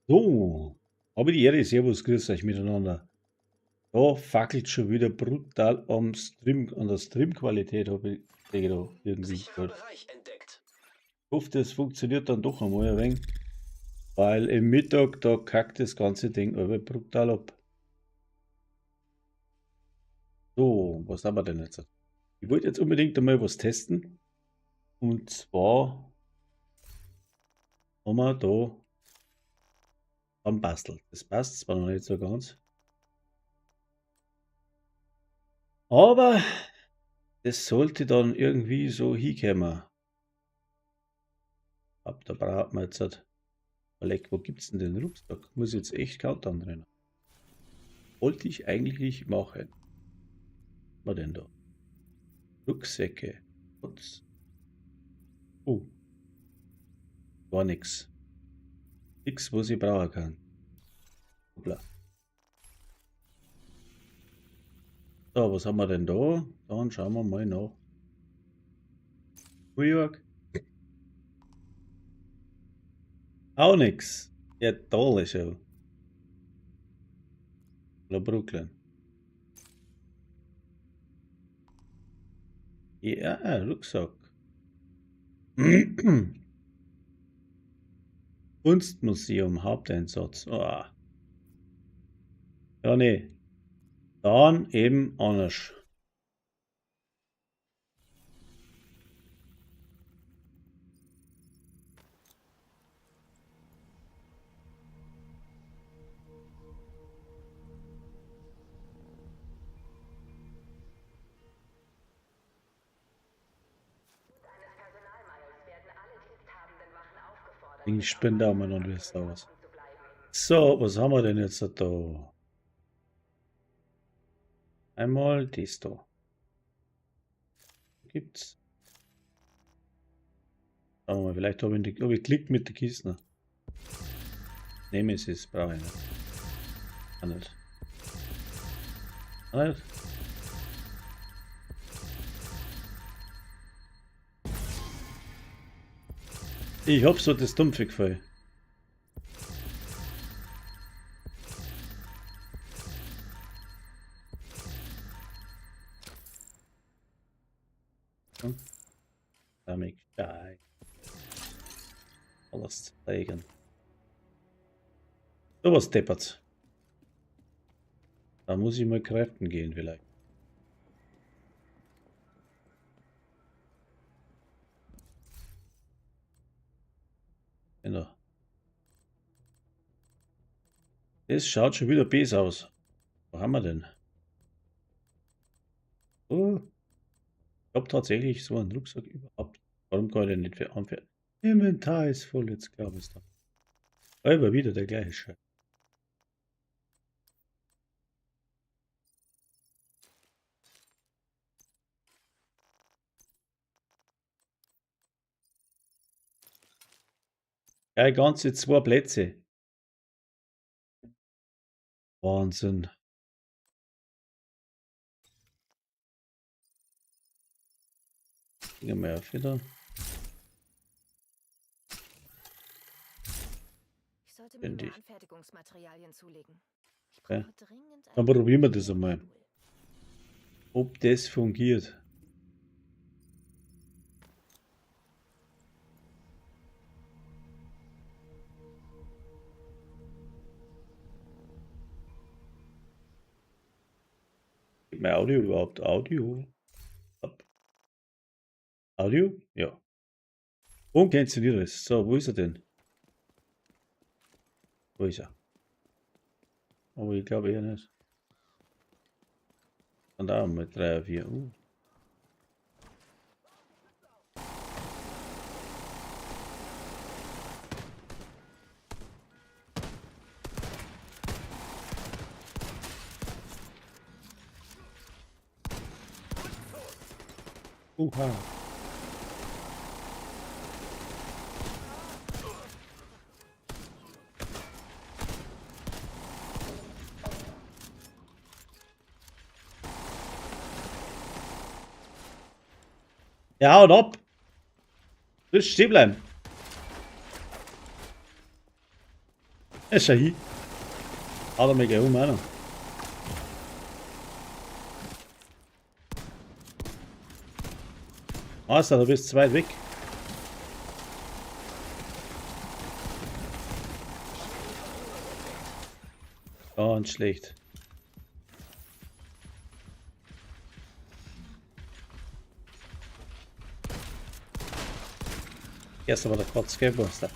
So, habe die Ehre, servus, grüß euch miteinander. Da fackelt schon wieder brutal am Stream, an der Streamqualität habe ich da irgendwie Sicherer gehört. Bereich entdeckt. Ich hoffe, das funktioniert dann doch einmal ein wenig, weil im Mittag, da kackt das ganze Ding aber brutal ab. So, was haben wir denn jetzt? Ich wollte jetzt unbedingt einmal was testen. Und zwar haben wir da am Bastel. Das passt zwar noch nicht so ganz. Aber das sollte dann irgendwie so hinkommen. Ab da braucht man jetzt halt. Leck, wo gibt's denn den Rucksack? Muss ich jetzt echt Countdown rennen. Wollte ich eigentlich machen. Was war denn da? Rucksäcke. Ups. Gar nix. Nix, was ich brauchen kann. Hoppla. So, was haben wir denn da? Dann schauen wir mal nach. New York. Auch nix. Ja, tolle Show. Oder Brooklyn. Ja, Rucksack. Kunstmuseum, Haupteinsatz. Oh. Ja, nee. Dann eben anders. Ich spende auch mal noch das aus. So, was haben wir denn jetzt da? Einmal das da. Gibt's. Schauen wir mal, vielleicht habe ich Klick mit der Kiste. Nemesis brauche ich nicht. Auch nicht. Auch nicht. Ich hab so das dumpfe Gefühl. Hm? Damit geil. Alles zeigen. So was deppert's. Da muss ich mal kräften gehen vielleicht. Genau. Das schaut schon wieder besser aus. Wo haben wir denn? Oh, ich habe tatsächlich so einen Rucksack überhaupt. Warum kann ich den nicht für anfertigen? Inventar ist voll, jetzt glaube ich da. Aber wieder der gleiche Scheiß. Ja, ganze 2 Plätze. Wahnsinn. Gehen wir mal auf wieder. Ich sollte mir Ständig. mehr Anfertigungsmaterialien zulegen. Ich Ja. brauche dringend Dann probieren wir das einmal. Ob das fungiert. Geht mein Audio überhaupt? Audio? Ab. Audio? Ja. Und funktioniert es. So, wo ist er denn? Wo ist er? Aber ich glaube eher nicht. Und da mit 3 oder 4. Uha. Ja, haut ab! Du stehen bleiben! Schau hin. Haut er mich gleich um, einer. Also, du bist zu weit weg. Ganz schlecht. Erst aber der Quatsch-Game-Monster.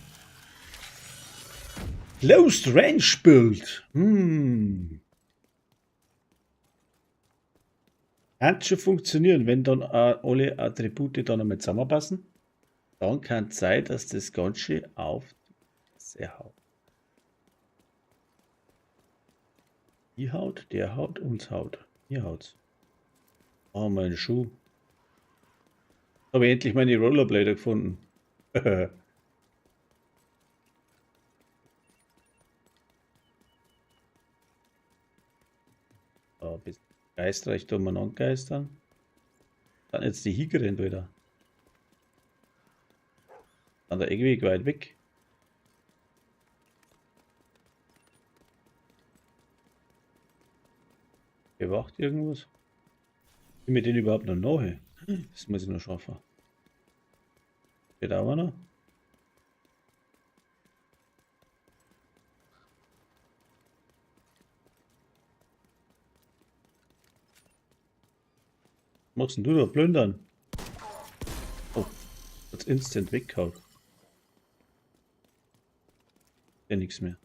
Closed Range Build. Kann schon funktionieren, wenn dann alle Attribute dann einmal zusammenpassen. Dann kann es sein, dass das Ganze auf sehr haut. Die Haut, der Haut, uns Haut. Hier haut's. Oh, mein Schuh. Habe ich endlich meine Rollerblader gefunden. Ein bisschen geistreich da umeinander geistern. Dann jetzt die Hiegerin wieder. Dann der Eckweg weit weg. Bewacht irgendwas? Bin mir den überhaupt noch nahe? Das muss ich noch schaffen. Geht auch noch? Was machst denn du da? Plündern? Oh, hat's instant weggehauen. Ja, nichts mehr.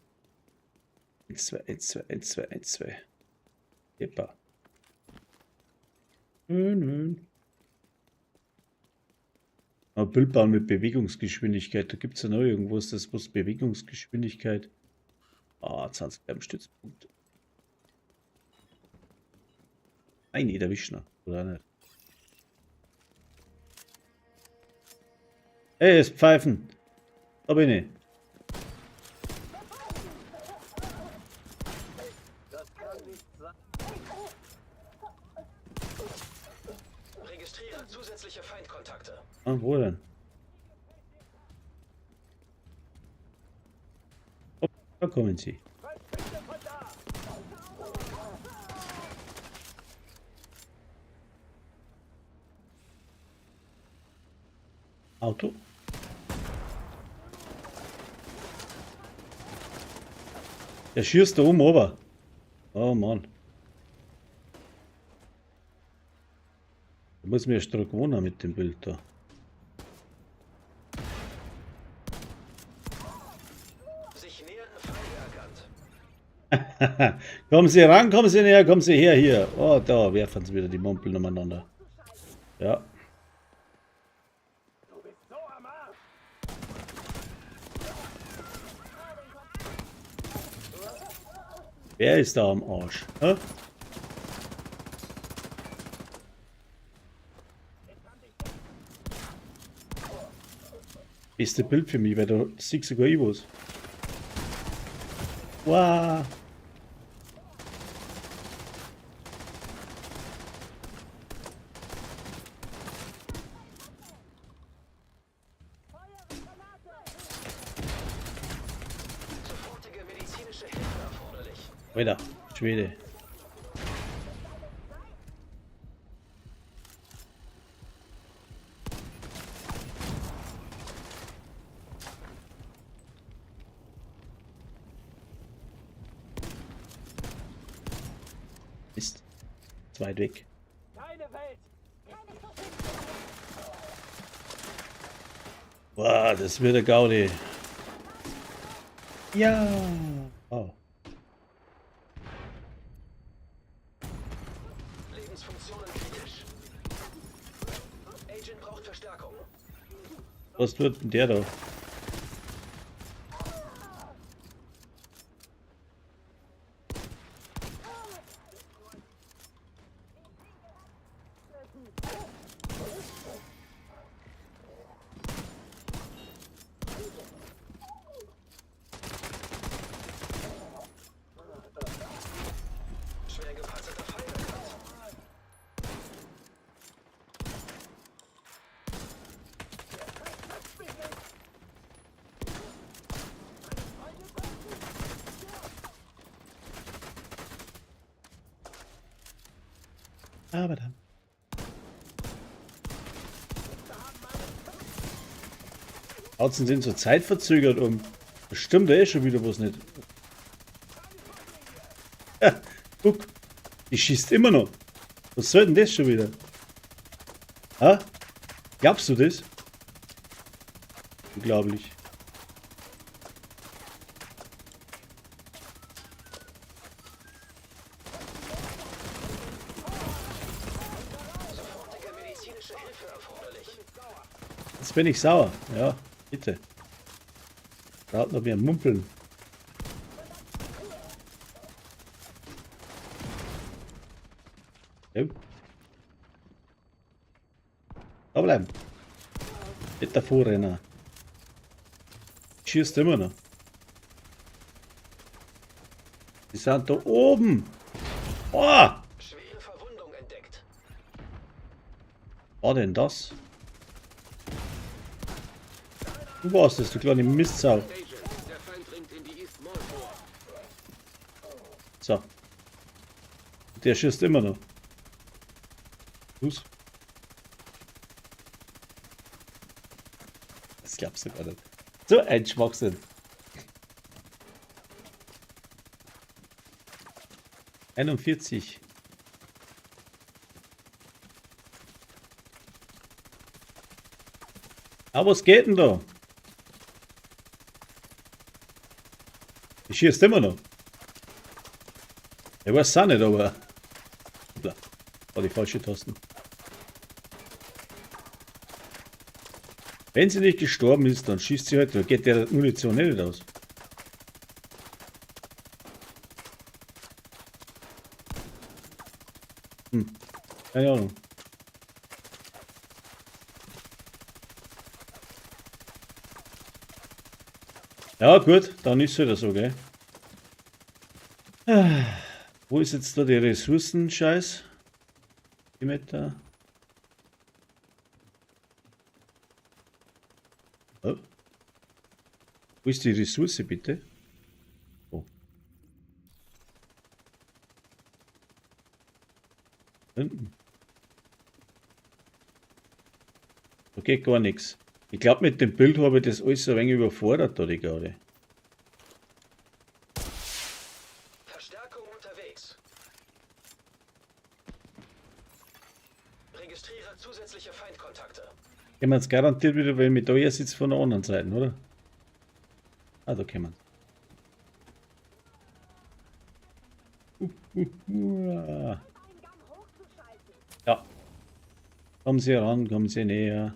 1, 2, 1, 2, 1, 2, 1, 2. Jeppa. Nö. Aber Bildbahn mit Bewegungsgeschwindigkeit, da gibt es ja noch irgendwas, das muss Bewegungsgeschwindigkeit. 20 beim Stützpunkt. Nein, jeder Wischner, oder nicht? Hey, es pfeifen. Da bin ich. Registriere zusätzliche Feindkontakte. Ah, wo denn? Oh, da kommen sie. Auto. Der schießt da oben runter. Oh Mann. Da muss mir erst dran gewohnen mit dem Bild da. Sich nähernden Feinde erkannt. Kommen Sie ran, kommen Sie näher, kommen Sie her hier. Oh, da werfen sie wieder die Mumpeln umeinander. Ja. Wer ist da am Arsch? Hä? Beste Bild für mich, weil da siehst sogar ich was. Wow. Sofortige medizinische Hilfe erforderlich. Weiter, Schwede. Ist zu weit weg. Boah, das wird der Gaudi. Ja. Oh. Lebensfunktionen kritisch. Agent braucht Verstärkung. Was wird denn der da? Schwer gepanzerter Feind erkannt. Aber dann. Außen sind so zeitverzögert um. Das stimmt ja eh schon wieder was nicht. Ja, guck. Die schießt immer noch. Was soll denn das schon wieder? Ha? Glaubst du das? Unglaublich. Sofortige medizinische Hilfe erforderlich. Jetzt bin ich sauer. Ja, bitte. Braucht noch mehr Mumpeln. Ja. Da bleiben. Nicht davor rennen. Schießt immer noch. Die sind da oben. Oh! Schwere Verwundung entdeckt. Was war denn das? Du warst es, du kleine Mistsau. Agent, der Feind dringt in die East Mall vor. So. Der schießt immer noch. Fuß. Das glaubst du gar nicht. So ein Schwachsinn. 41. Aber was geht denn da? Ich schießt immer noch. Ich weiß auch nicht, aber. Hoppla. War die falsche Tasten. Wenn sie nicht gestorben ist, dann schießt sie halt, dann geht der Munition nicht aus. Keine Ahnung. Ja gut, dann ist es so, gell. Wo ist jetzt da die Ressourcen-Scheiß? Die mit da. Oh. Wo ist die Ressource bitte? Oh. Hinten. Da geht gar nichts. Ich glaube, mit dem Bild habe ich das alles ein wenig überfordert, da die gerade. Verstärkung unterwegs. Registriere zusätzliche Feindkontakte. Können wir jetzt garantiert wieder, weil mit da hier sitzt von der anderen Seite, oder? Ah, da können wir. Ja. Kommen Sie ran, kommen Sie näher.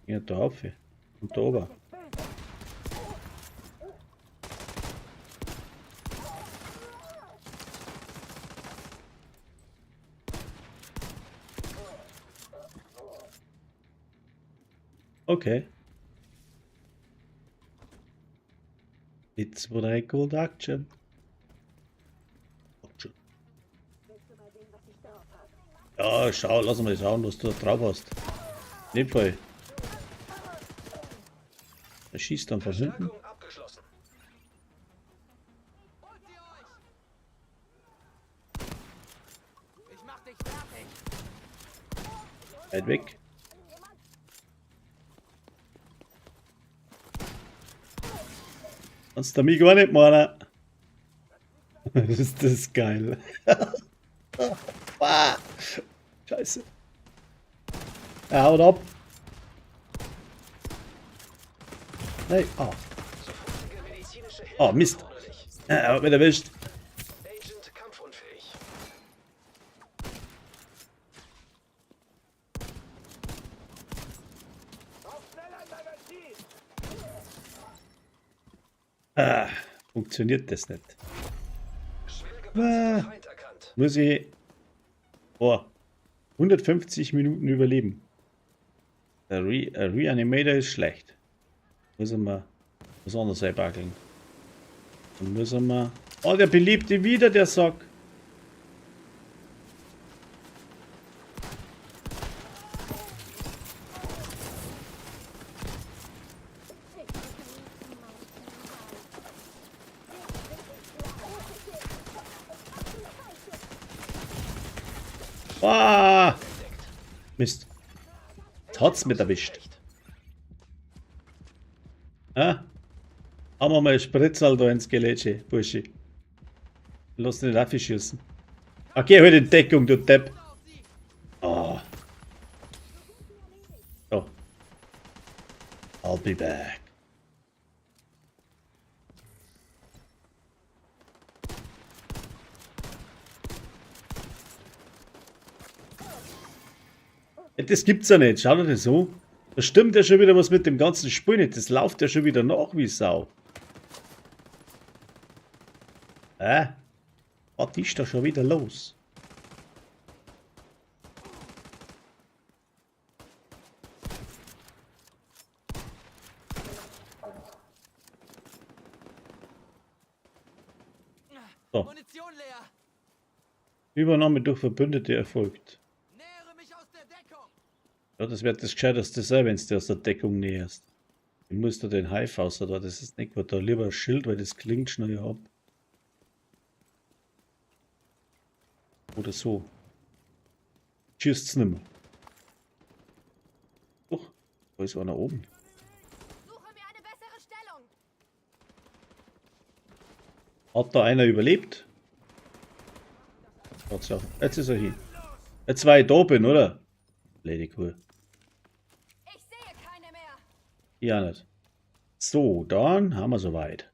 Ja, da auf. Und da oben. Okay. It's what I call action. Action. Ja, schau, lass mal schauen, was du da drauf hast. In dem Fall. Er schießt dann von hinten. Verstärkung abgeschlossen. Ich mach dich fertig. Weit weg. Kannst du mich gar nicht meinen. Ist das geil. Ah, Scheiße. Er haut ab. Nein. Ah. Sofortige medizinische Hilfe Oh, Mist. erforderlich. Er hat mich erwischt. Agent kampfunfähig. Ah, funktioniert das nicht. Schwer gepanzerter Ah. Feind erkannt. Muss ich 150 Minuten überleben. Der Reanimator ist schlecht. Müssen wir was anderes einbackeln. Dann müssen wir. Oh, der Beliebte wieder, der Sack. Ah! Mist. Jetzt hat's mit erwischt. Ah? Haben wir mal Spritzal da ins Gelege, Burschi. Lass nicht aufschießen. Okay, halt in Deckung, du Depp. Oh. So. I'll be back. Das gibt's ja nicht. Schau dir das so. Da stimmt ja schon wieder was mit dem ganzen Spiel nicht. Das läuft ja schon wieder nach wie Sau. Was ist da schon wieder los? So. Munition leer. Übernahme durch Verbündete erfolgt. Nähere mich aus der Deckung. Ja, das wird das Gescheiterste sein, wenn du aus der Deckung näherst. Du musst da den Hive aus, oder? Das ist nicht gut. Da lieber ein Schild, weil das klingt schnell ab. Oder so. Schießt's nimmer. Doch, da ist einer oben. Suche mir eine bessere Stellung. Hat da einer überlebt? Tatsache. Jetzt ist er hin. Jetzt war ich da bin, oder? Lady Cool. Ich sehe keine mehr. Ja, nicht. So, dann haben wir soweit.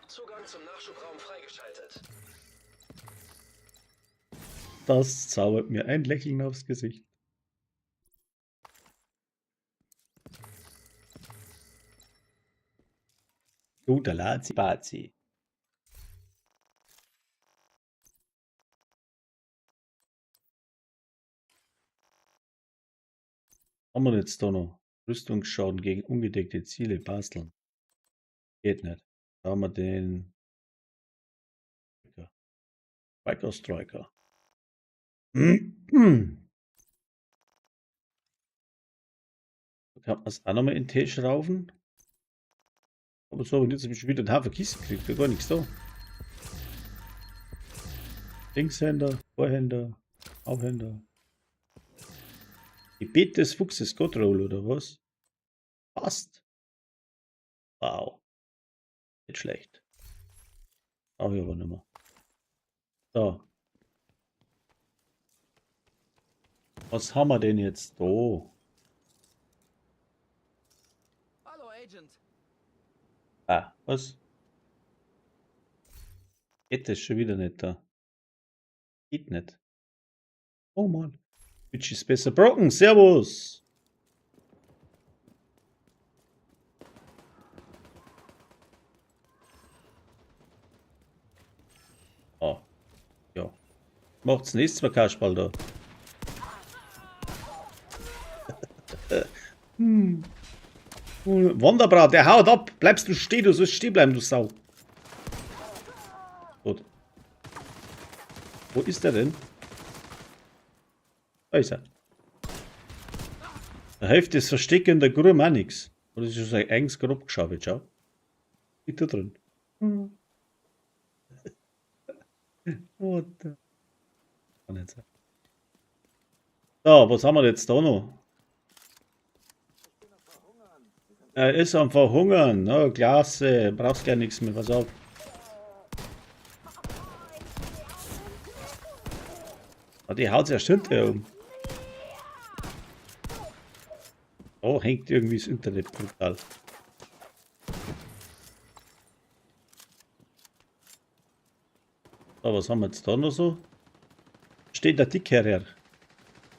Zugang zum Nachschubraum freigeschaltet. Das zaubert mir ein Lächeln aufs Gesicht. Du, der Lazi-Bazi. Haben wir jetzt da noch? Rüstungsschaden gegen ungedeckte Ziele basteln. Geht nicht. Da haben wir den Striker Striker. Da kann man es auch nochmal in den Tee schrauben. Aber so, und jetzt habe ich schon wieder einen Haufen Kisten gekriegt. Gar nichts da. Linkshänder, Vorhänder, Aufhänder. Gebet des Fuchses, Godroll oder was? Passt. Wow. Nicht schlecht. Brauche ich aber nicht mehr. So. Was haben wir denn jetzt da? Hallo, Agent. Ah, was? Geht das schon wieder nicht da? Geht nicht. Oh Mann. Twitch ist besser. Brocken, servus. Oh. Ja. Macht's nächstes Mal Kasperl da. Wunderbar, der haut ab. Bleibst du stehen, du sollst stehen bleiben, du Sau. Gut. Wo ist der denn? Da ist er. Da hilft das Verstecken in der Grube auch nichts. Oder ist schon sein eigenes Grab geschaut, schau. Liegt da drin. What the... Kann nicht sein. So, was haben wir jetzt da noch? Er ist am Verhungern. Na, klasse. Brauchst gar nichts mehr. Pass auf. Oh, die haut ja hinterher um. Oh, hängt irgendwie das Internet brutal. So, was haben wir jetzt da noch so? Steht der Dickherr.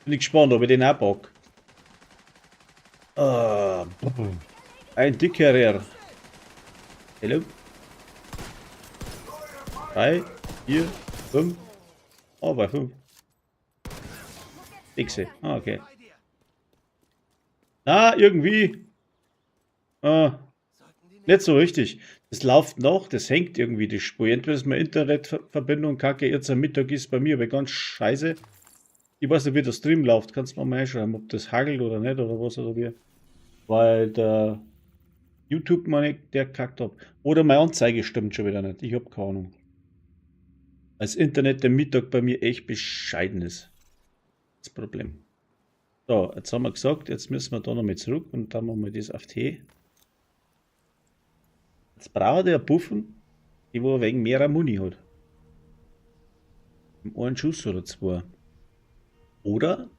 Bin ich gespannt, ob ich den auch pack. Ein Dickherr. Hallo? 3, 4, 5. Oh, bei 5. X. Ah, okay. Na, irgendwie. Nicht so richtig. Das läuft noch, das hängt irgendwie die Spur. Entweder ist meine Internetverbindung kacke, jetzt am Mittag ist bei mir aber ganz scheiße. Ich weiß nicht, wie der Stream läuft. Kannst du mal reinschreiben, ob das hagelt oder nicht oder was oder wie. Weil der YouTube, meine, der kackt ab. Oder meine Anzeige stimmt schon wieder nicht. Ich habe keine Ahnung. Als Internet am Mittag bei mir echt bescheiden ist. Das Problem. So, jetzt haben wir gesagt, jetzt müssen wir da nochmal zurück und dann machen wir das auf T. Jetzt braucht er Buffen, die wo wegen mehr Muni hat. Im einen Schuss oder zwei. Oder?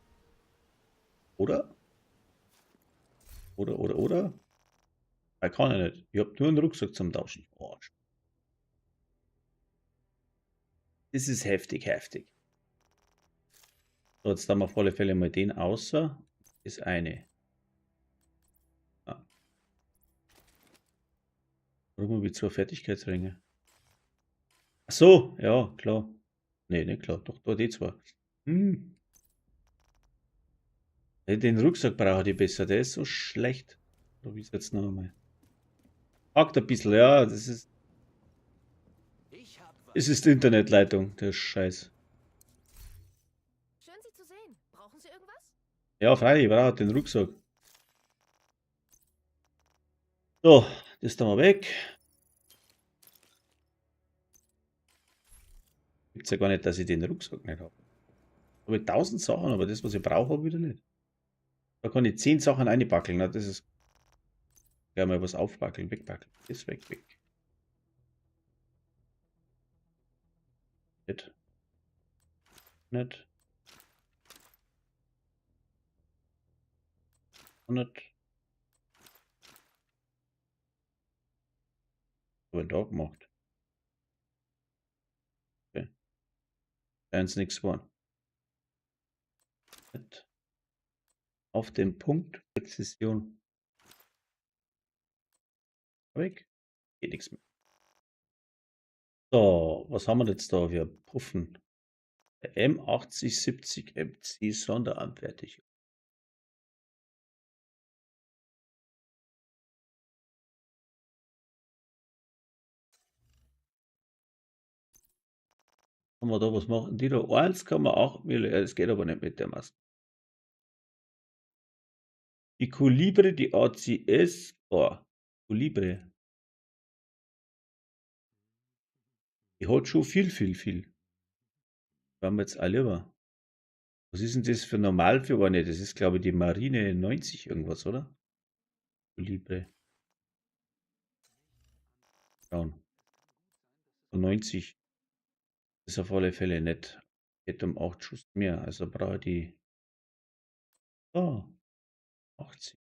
Er kann er nicht. Ich hab nur einen Rucksack zum Tauschen. Arsch. Das ist heftig. So, jetzt haben wir auf alle Fälle mal den außer. Das eine. Ah. Warum habe ich zwei Fertigkeitsringe? Ach so, ja, klar. Nee, nicht klar. Doch, da die zwei. Den Rucksack brauche ich besser. Der ist so schlecht. So wie es jetzt noch einmal. Hakt ein bisschen, ja. Das ist. Ich hab was. Es ist die Internetleitung, der Scheiß. Schön, Sie zu sehen. Brauchen Sie irgendwas? Ja, freilich, ich brauche den Rucksack. So, das tun wir weg. Gibt's ja gar nicht, dass ich den Rucksack nicht habe. Ich habe 1000 Sachen, aber das, was ich brauche, habe ich wieder nicht. Da kann ich 10 Sachen einbackeln. Na, das ist. Gleich mal was aufbackeln, wegbackeln. Das weg. Nicht. Nicht. Nicht. Was da gemacht? Okay. Da ist nichts geworden. Nicht. Auf den Punkt Präzision. Weg. Geht nichts mehr. So, was haben wir jetzt da? Wir puffen. Der M8070 MC Sonderanfertigung. Haben wir da was machen? Die da 1,8 mm. Das geht aber nicht mit der Maske. Die Colibre, die ACS. Oh, Colibre. Die hat schon viel. Waren wir jetzt alle über. Was ist denn das für normal für eine? Das ist, glaube ich, die Marine 90 irgendwas, oder? Colibre. Schauen. 90. Das ist auf alle Fälle nicht. Geht um 8 Schuss mehr. Also brauche ich die. Oh, 80.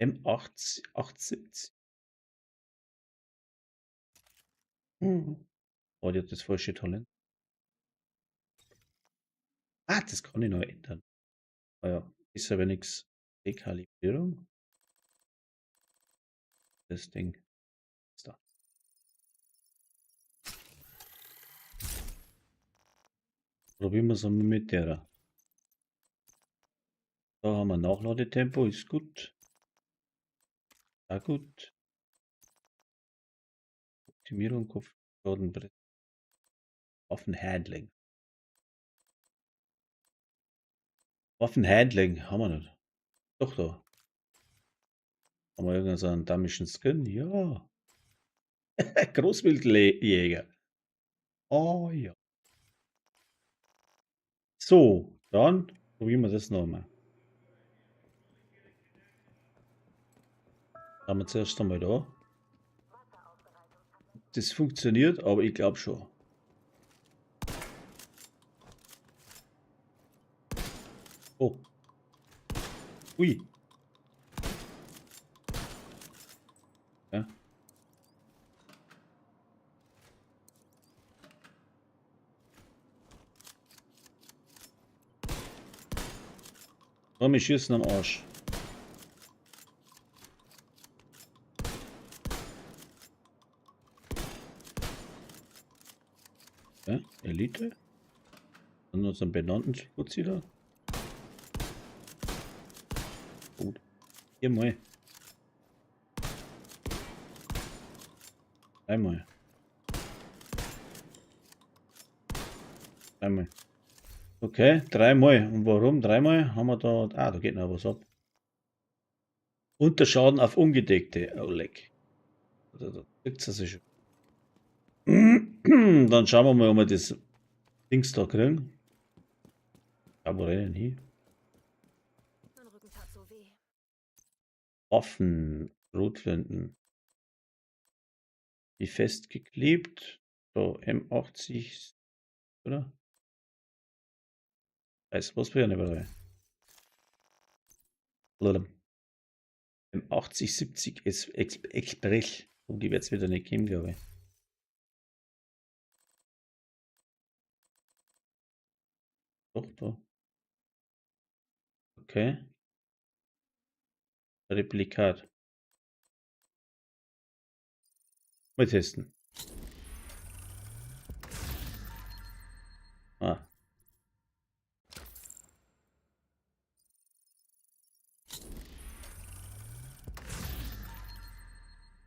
M80, 870. Oh, die hat das falsche Talent. Ah, das kann ich noch ändern. Ah ja, ist aber nichts. Dekalibrierung. Das Ding ist da. Probieren wir es einmal mit der. Da haben wir Nachladetempo, ist gut. Ja, gut. Optimierung, Kopfschaden, Waffenhandling. Waffenhandling haben wir nicht. Doch, da. Haben wir irgendeinen damischen Skin? Ja. Großwildjäger. Oh ja. So, dann probieren wir das nochmal. Haben wir zuerst einmal da. Das funktioniert, aber ich glaube schon. Oh. Ui. Ja. Komm, ich schießen am Arsch. Ja, Elite. Dann unseren benannten Sputzi da. Gut. Hier mal. Einmal. Einmal. Okay, dreimal. Und warum dreimal? Haben wir da. Ah, da geht noch was ab. Unterschaden auf Ungedeckte. Oh, leck. Da kriegt es schon. Dann schauen wir mal, ob wir das Dings da kriegen. Ja, wo rennen hin? Mein Rücken tat so weh. Waffen, Rotflinten. Wie festgeklebt. So, M80, oder? Weiß, was wir nicht dabei. M80, 70 Express. Und die wird es wieder nicht geben, glaube ich. Doch, da. Okay. Replikat. Mal testen. Ah.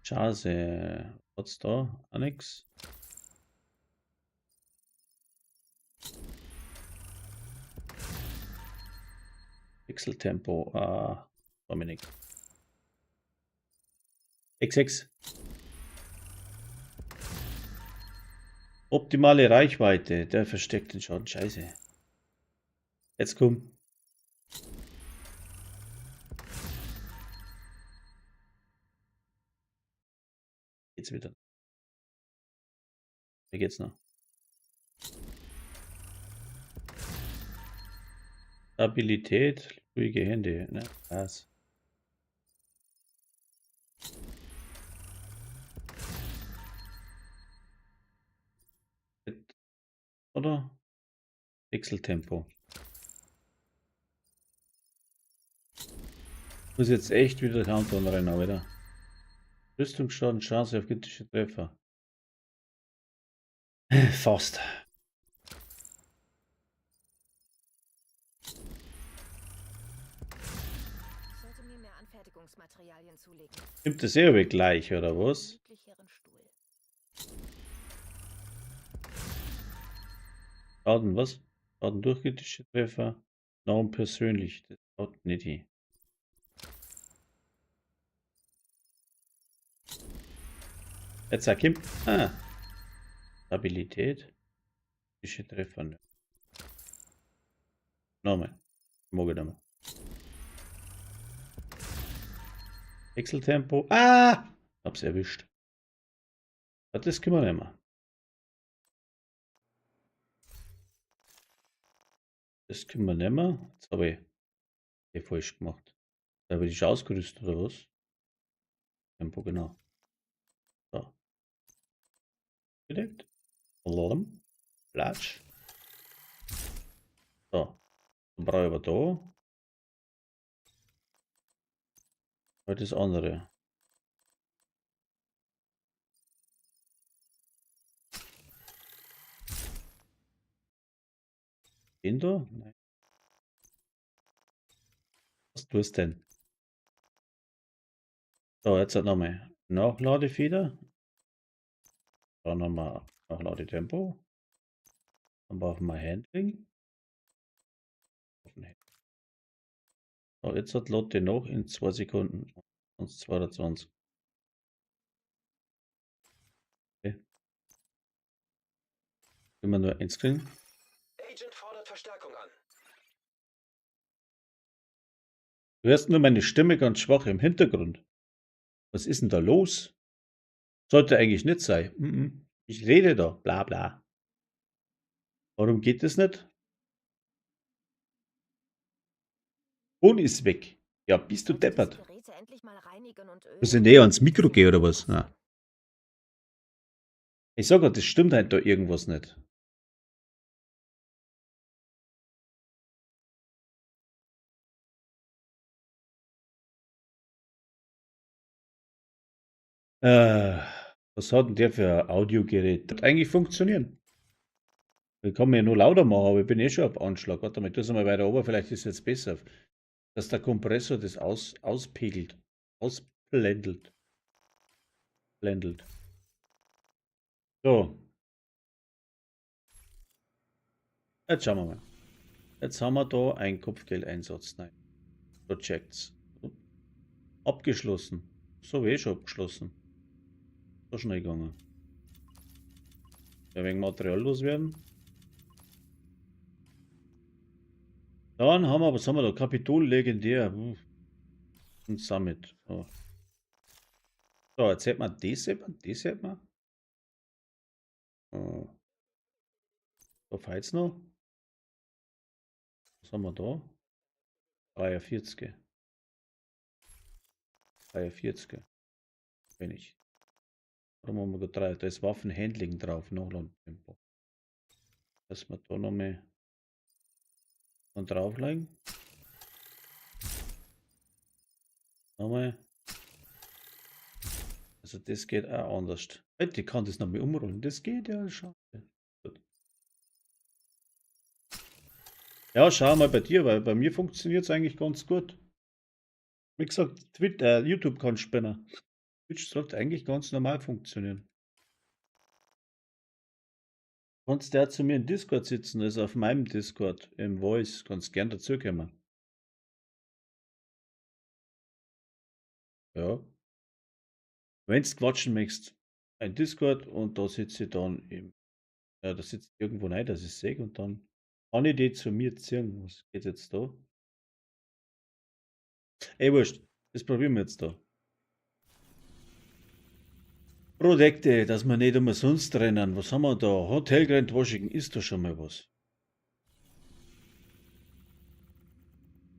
Schade. Was da? Auch nix. Wechseltempo. Dominik. XX. Optimale Reichweite. Der versteckt den Schaden. Scheiße. Jetzt komm. Geht's wieder. Wie geht's noch? Stabilität. Ruhige Hände. Ne? Was? Oder? Wechseltempo. Muss jetzt echt wieder Countdown rein, oder? Rüstungsschaden, Chance auf kritische Treffer. Fast. Ich sollte mir mehr Anfertigungsmaterialien zulegen. Nimmt das eh gleich, oder was? Gemütlicheren Stuhl. Schaden, was? Schaden durch kritische Treffer. Norm persönlich. Das haut nicht hin. Jetzt sag ihm. Stabilität. Kritische Treffer. Ne. Nochmal. Mag ich nochmal. Wechseltempo. Hab's erwischt. Das können wir nicht mehr. Das können wir nicht mehr. Jetzt habe ich falsch gemacht. Da habe ich ausgerüstet oder was? Tempo, genau. So. Gedeckt. Alarm. Platsch. So. Dann brauche ich aber da. Das andere. Den da? Nein. Was tust du denn? So, jetzt hat nochmal Nachladefeder. Dann haben wir Nachladetempo. Dann brauchen wir Handling. So, jetzt hat Lotte noch in 2 Sekunden. Sonst 220. Okay. Können wir nur eins kriegen? Agent fordert Verstärkung an. Du hörst nur meine Stimme ganz schwach im Hintergrund. Was ist denn da los? Sollte eigentlich nicht sein. Ich rede da, bla bla. Warum geht es nicht? Ton ist weg. Ja, bist du Sollte diese deppert? Geräte endlich mal reinigen und ölen Muss ich und näher ans Mikro putzen. gehen oder was? Na. Ich sag grad, das stimmt halt da irgendwas nicht. Was hat denn der für ein Audiogerät? Das eigentlich funktionieren. Ich kann mir nur lauter machen, aber ich bin eh schon auf Anschlag. Warte mal, ich tue es mal weiter oben, vielleicht ist es jetzt besser. Dass der Kompressor das auspegelt. Ausblendelt. Blendelt. So. Jetzt schauen wir mal. Jetzt haben wir da einen Kopfgeldeinsatz. Nein. Projects. Abgeschlossen. So, schon abgeschlossen. So schnell gegangen. Ein wenig Material loswerden. Dann haben wir, was haben wir da? Kapitol legendär. Und Summit. Oh. So, jetzt hätten wir das hätten wir. Oh. Da feilt's noch. Was haben wir da? 43. 43. Wenn ich. Warum haben wir da 3? Da ist Waffenhandling drauf, Nachladentempo. Dass wir da nochmal dann drauflegen. Nochmal. Also das geht auch anders. Ich kann das nochmal umrollen. Das geht ja schon. Gut. Ja, schau mal bei dir, weil bei mir funktioniert es eigentlich ganz gut. Wie gesagt, Twitter, YouTube kann spinnen. Twitch sollte eigentlich ganz normal funktionieren. Kannst der zu mir in Discord sitzen, also auf meinem Discord, im Voice, kannst gern dazukommen. Ja. Wenn du quatschen möchtest, ein Discord und da sitze ich dann im, ja, da sitzt irgendwo rein, dass ich sehe und dann kann ich die zu mir ziehen. Was geht jetzt da? Ey, wurscht, das probieren wir jetzt da. Projekte, dass wir nicht umsonst rennen. Was haben wir da? Hotel Grand Washington, ist da schon mal was?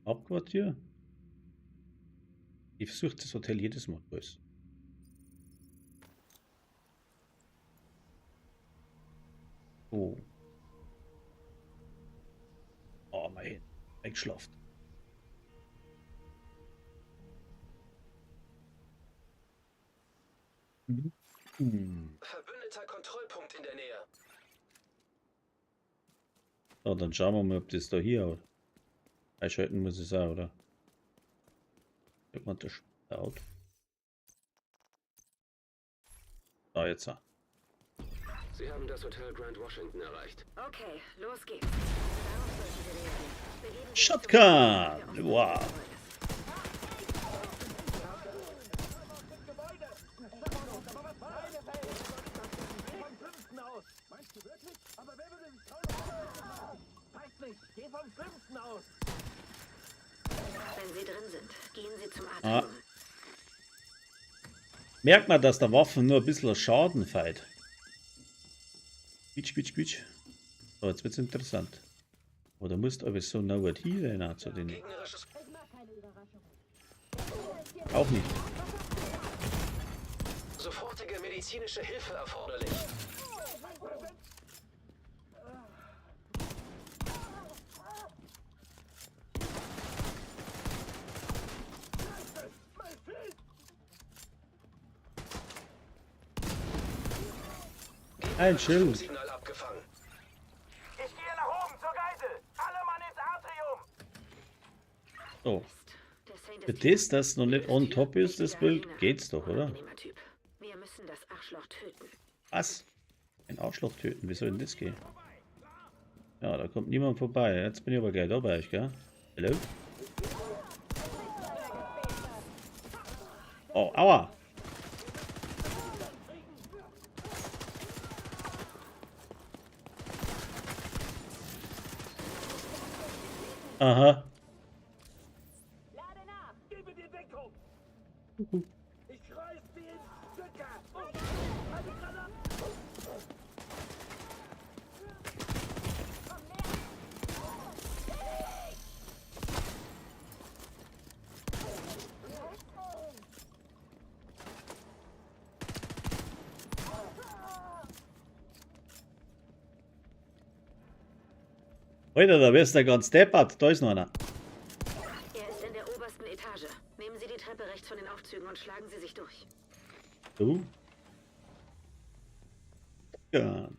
Hauptquartier? Ich versuche das Hotel jedes Mal. Alles. Oh. Oh, mein. Eingeschlafen. Verbündeter Kontrollpunkt in der Nähe. So, dann schauen wir mal, ob das da hier einschalten muss es auch, oder? Ob man das out. Da jetzt auch. Sie haben das Hotel Grand Washington erreicht. Okay, los geht's. Darauf sollten wir reagieren. Begeben Sie sich Shotgun! zum Wow. Wenn Sie drin sind, gehen Sie zum Ah. Atrium. Merkt man, dass der Waffen nur ein bisschen Schaden fällt. Quietsch, quietsch, quietsch. So, jetzt wird's interessant. Oder musst aber so nah hier rein zu den. Gegnerisches Auch nicht. sofortige medizinische Hilfe erforderlich. Ein Schild. Signal abgefangen. Ich gehe nach oben zur Geisel. Alle Mann ins Atrium. So. Der Saint Für ist das noch nicht on top ist, das Bild, geht's doch, oder? angenehmer Typ. Wir müssen das Arschloch töten. Was? Ein Arschloch töten, wie soll denn das gehen? Ja, da kommt niemand vorbei. Jetzt bin ich aber gleich da bei euch, gell? Hallo? Oh, aua! Aha. Lade nach. Gebe dir Deckung. Ich reiß sie in Stücke. Eine Granate. Alter, da wirst du ganz deppert. Da ist noch einer. Er ist in der obersten Etage. Nehmen Sie die Treppe rechts von den Aufzügen und schlagen Sie sich durch. Du? Ja.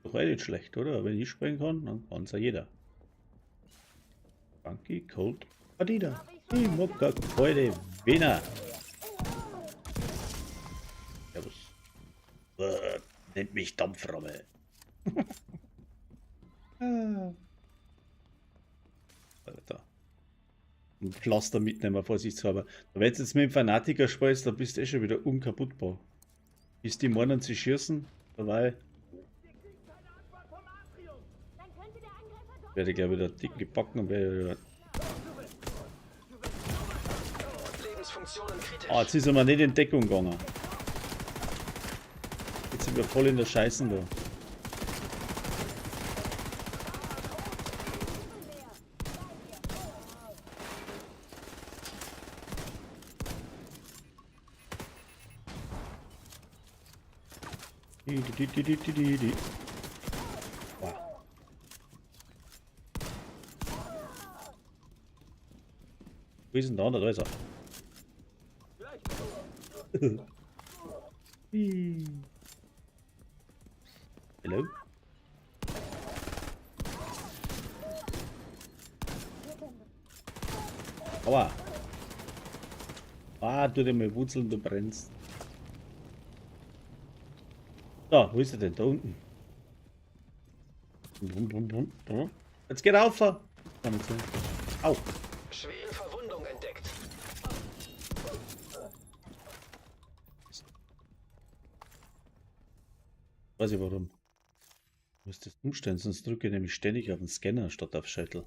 Doch eh nicht schlecht, oder? Wenn ich springen kann, dann kann es ja jeder. Funky Cold Adidas. Die Mokka Freude Wiener. Servus. Nennt mich Dampframmel. Alter. Ein Pflaster mitnehmen, vorsichtshalber. Wenn du jetzt mit dem Fanatiker spielst, dann bist du eh schon wieder unkaputtbar. Bis die meinen, sie schießen, Vorbei. Ich werde glaube ich da dick gepackt und werde. Lebensfunktionen kritisch. Ah, jetzt ist er mal nicht in Deckung gegangen. Jetzt sind wir voll in der Scheißen da. Wow. Wo ist denn der andere? Da ist er. Hello? Aua. Ah, tu dir mal Wurzeln, du brennst. Da, wo ist er denn? Da unten. Jetzt geht er auf. Au. Schwere Verwundung entdeckt. Weiß ich warum. Ich muss das umstellen, sonst drücke ich nämlich ständig auf den Scanner statt auf Shuttle.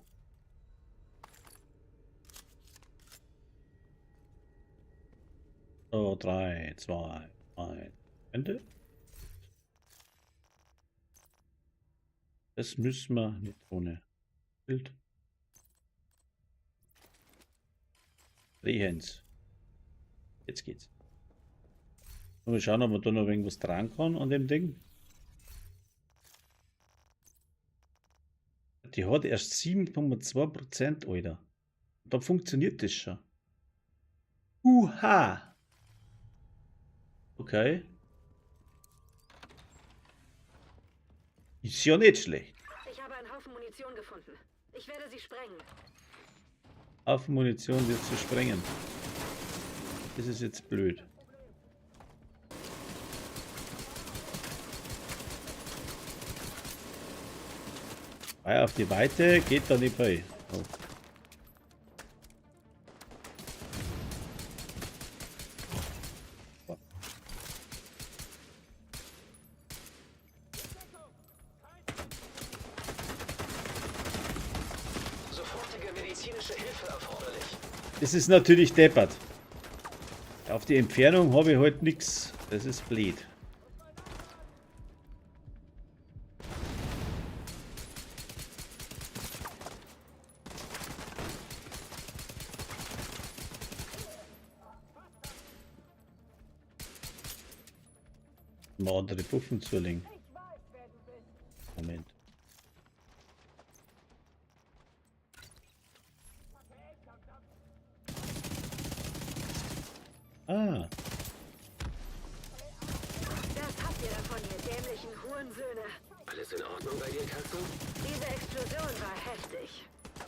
So, 3, 2, 1, Ende. Das müssen wir nicht ohne Bild. Drehens. Jetzt geht's. Mal schauen, ob man da noch irgendwas dran kann an dem Ding. Die hat erst 7,2%, Alter. Da funktioniert das schon. Uha! Okay. Ist ja nicht schlecht. Ich habe einen Haufen Munition gefunden. Ich werde sie sprengen. Auf Munition wird zu sprengen. Das ist jetzt blöd. Weil auf die Weite geht da nicht bei. Oh. Sofortige medizinische Hilfe erforderlich. Das ist natürlich deppert. Auf die Entfernung habe ich halt nichts. Das ist blöd. Mal andere Puffen zulegen. Moment. Ah, Das habt ihr davon, ihr dämlichen Hurensöhne. Alles in Ordnung bei dir, Katze? Diese Explosion war heftig.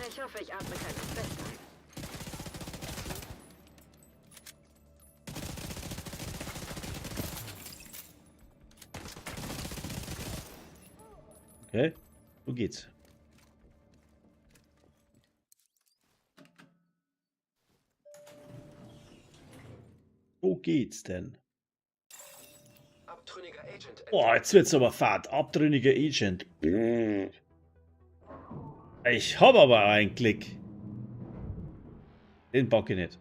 Ich hoffe, ich atme kein Asbest ein. okay. Wo geht's? Wo geht's denn? Abtrünniger Agent. Boah, jetzt wird's aber fad. Abtrünniger Agent. Ich hab aber einen Klick. Den pack ich nicht.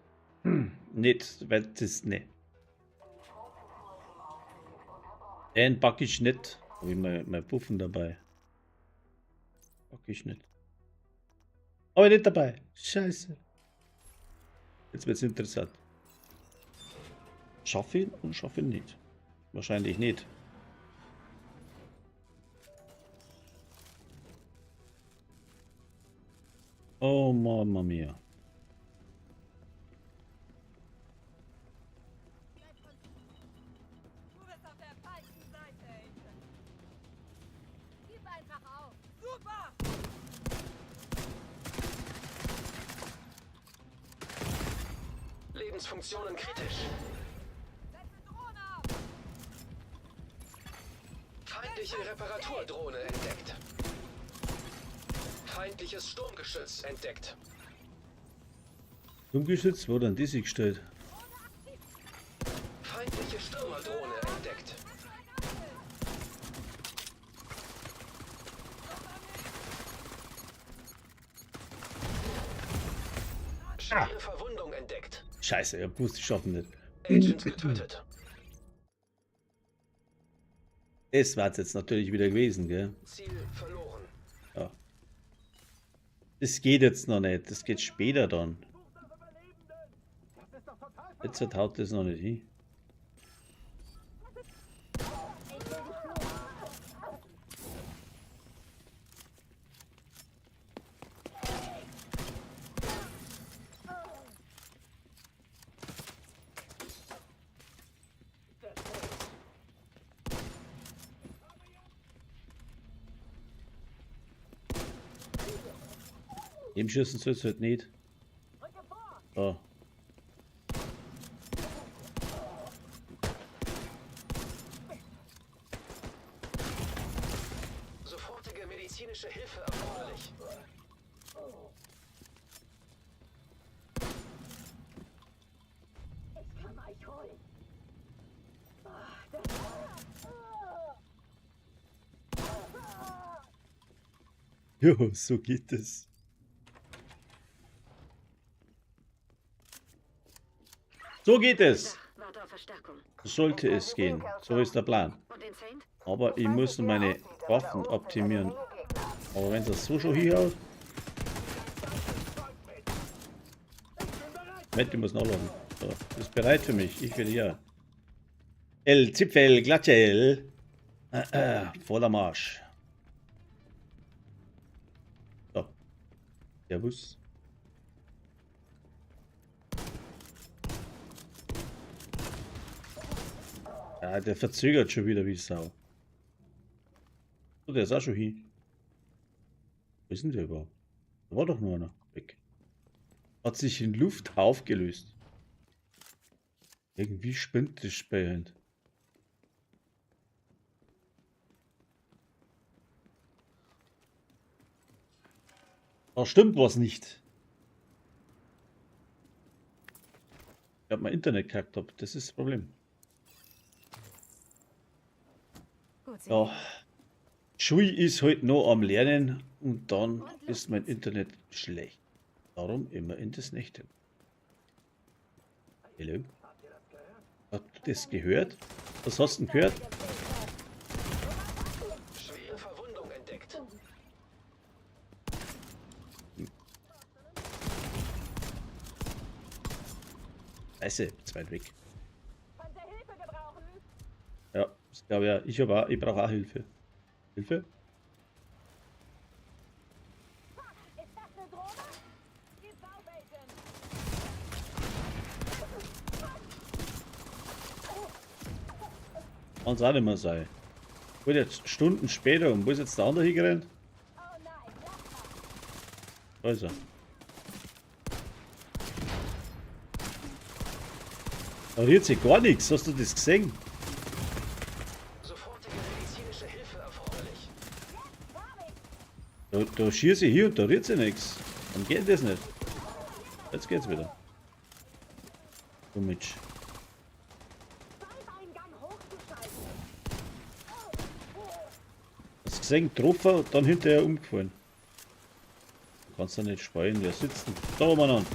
Nicht, weil das nicht. Den pack ich nicht. Hab ich mein Puffen dabei. Pack ich nicht. Aber nicht dabei. Scheiße. Jetzt wird's interessant. Schaffe ihn und schaffe ihn nicht. Wahrscheinlich nicht. Oh Mama mia. Du bist auf der falschen Seite, Agent. Gib einfach auf. Super! Lebensfunktionen kritisch. Setze Drohne ab! Feindliche Reparaturdrohne entdeckt. Feindliches Sturmgeschütz entdeckt. Dummgeschützt, wo dann die sich gestellt? Feindliche Stürmerdrohne entdeckt. Schwere Verwundung entdeckt. Scheiße, ich wusste, ich schaffen nicht. Agents getötet. Das war jetzt natürlich wieder gewesen, gell? Ziel verloren. Ja. Das geht jetzt noch nicht. Das geht später dann. Jetzt haut das noch nicht hin. Dem schießen soll es halt nicht. Oh. Sofortige medizinische Hilfe erforderlich. Ich kann euch holen. Jo, so geht es. So geht es. Warte auf Verstärkung. Sollte es gehen. So ist der Plan. Und den Saint? Aber ich muss meine Waffen optimieren. Aber wenn das so schon hinhaut. Matt, ich muss nachladen. So, ist bereit für mich. Ich will hier. El Zipfel, Glatschel. Voller Marsch. So. Servus. Ja, der verzögert schon wieder wie Sau. So, der ist auch schon hin. Wo ist denn der überhaupt? Da war doch nur einer. Weg. Hat sich in Luft aufgelöst. Irgendwie spinnt das Spiel. Da stimmt was nicht. Ich hab mein Internet gekackt, das ist das Problem. Gut, Ja. Schui ist halt noch am Lernen und dann ist mein Internet schlecht. Darum immer in das Nächte. Hallo? Hast du das gehört? Was hast du denn gehört? Schwere Verwundung entdeckt. Scheiße, zu weit weg. Könnt ihr Hilfe gebrauchen? Ja, ich glaube ja, ich brauche auch Hilfe. Hilfe? Ist das eine Droge? Gibt's auf, Agent. Kann es auch nicht mehr sein. Wurde jetzt Stunden später und wo ist jetzt der andere hingerannt? Oh nein, lass mal. Da ist er. Da rührt sich gar nichts, hast du das gesehen? Sofortige medizinische Hilfe erforderlich. Da schieße ich hier und da rührt sich nichts. Dann geht das nicht. Jetzt geht's wieder. Du Mitch. Falleingang hochgeschaltet. Hast du gesehen, getroffen, dann hinterher umgefallen. Du kannst ja nicht speien, wer sitzt denn? Da oben an.